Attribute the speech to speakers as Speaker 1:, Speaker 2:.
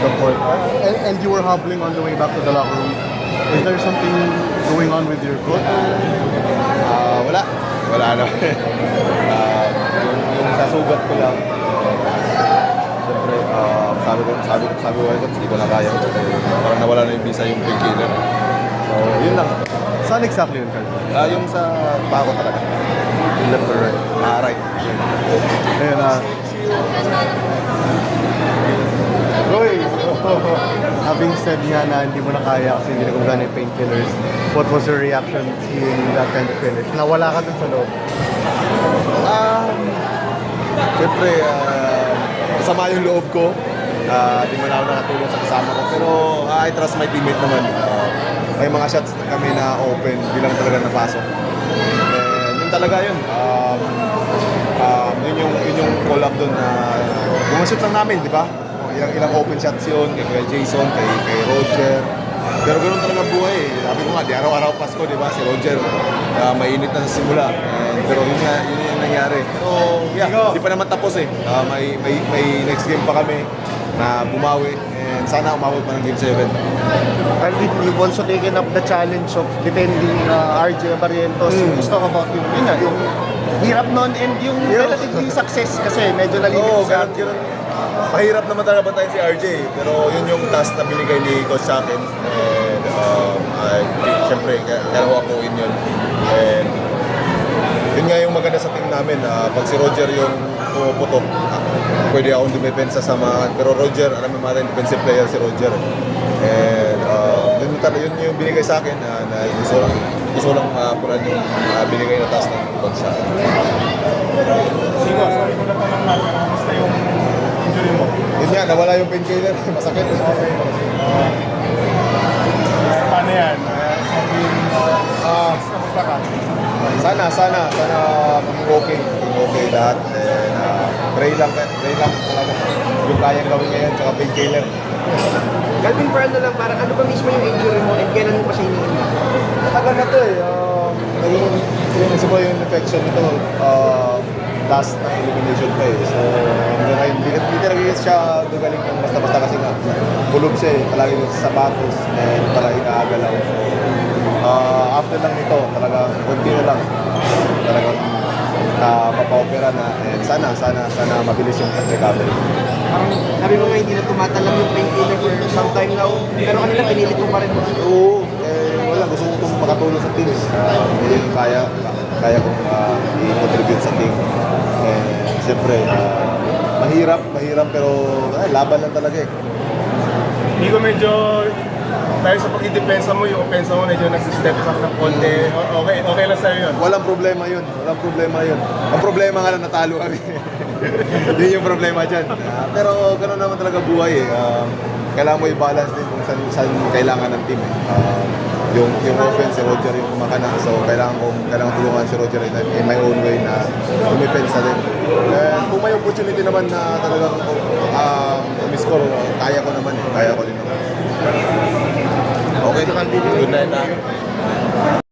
Speaker 1: the court. And you were hobbling on the way back to the locker room. Is there something going on with your foot?
Speaker 2: Wala. Wala na. yung sa sugat ko lang. Siyempre, sabi ko, hindi ko na kaya. Parang nawala na yung visa yung painkiller. So, yun lang.
Speaker 1: Saan exactly yun, Carl?
Speaker 2: Yung sa pako talaga.
Speaker 1: Left or right?
Speaker 2: Right.
Speaker 1: Ayun, Roy, having said nga na hindi mo na kaya kasi hindi na gumagana yung painkillers, what was your reaction seeing that kind of finish? Nawala ka dun sa loob.
Speaker 2: Siyempre, masama yung loob ko. Di man ako nakatulong sa kasama ko. Pero I trust my teammate naman. May mga shots na kami na open, bilang talaga napasok. And yun talaga yun. Yun yung call-up doon na bumashoot lang namin, di ba? Ilang open shots yun, kay Jason, kay Roger. Pero ganoon talaga buhay eh. Sabi ko nga, di araw-araw Pasko, di ba? Si Roger, mainit na sa simula. Pero yun yung nangyari. Pero yeah, di pa naman tapos eh. May next game pa kami na bumawi. And sana umabot pa ng Game 7.
Speaker 3: And you've also taken up the challenge of defending RJ Barrientos. Let's talk about yung hirap nun and yung relatively success kasi medyo
Speaker 2: Oo,
Speaker 3: nalilito sa
Speaker 2: ganun. Mahirap naman talaga bantayan si RJ. Pero yun yung task na binigay ni Coach sa akin. And siyempre, kaya ko akuin yun. And yun nga yung maganda sa team namin. Pag si Roger yung pumuputok, pwede akong dumepensa sa mga... Pero Roger, alam mo natin, defensive player si Roger. And yun yung binigay sa akin na gusto lang punan yung binigay na task ng Coach sa akin.
Speaker 4: Sigo, sorry ko na tanong natin. Kamusta yung injury mo?
Speaker 2: Yun nga, nawala yung painkiller. Masakit.
Speaker 4: Paano yan? Kamusta ka?
Speaker 2: Sana maging okay lahat. And, pray lang talaga. Yung kayang gawin ngayon, tsaka painkiller.
Speaker 3: Calvin, for ano lang, parang ano ba mismo yung injury mo and kailan mo pa siya hinihingi?
Speaker 2: Matagal na to eh. Nagsimula yung infection nito last na elimination pa eh. So, hindi talaga siya gagaling ng basta-basta kasi nga bulog siya eh. Palagi yung sapatos and palagi nakagalaw. After lang nito, talagang konti na lang. Talagang mapa-opera na and sana mabilis yung recovery.
Speaker 3: Parang sabi mo nga hindi na tumatalang yung painkiller for some time now, pero kanila pinilit mo pa rin mo.
Speaker 2: Oo, wala. Gusto ko itong makatulong sa team. Hindi kaya kong i-contribute sa team. Siyempre, mahirap pero laban lang talaga eh.
Speaker 4: Hindi ko medyo, dahil sa pag-i-depensa mo, yung opensa mo medyo nag-step back ng konti. Okay lang sa'yo yun.
Speaker 2: Walang problema yun. Ang problema nga lang natalo kami. Yun yung problema dyan. Pero gano'n naman talaga buhay eh. Kailangan mo i-balance din kung saan kailangan ng team eh. Yung offense, si Roger yung kumakana. So kailangan tulungan si Roger in my own way na umipensa din. Kung may opportunity naman na talagang umiscore, kaya ko naman eh. Kaya ko din naman. Okay, good night.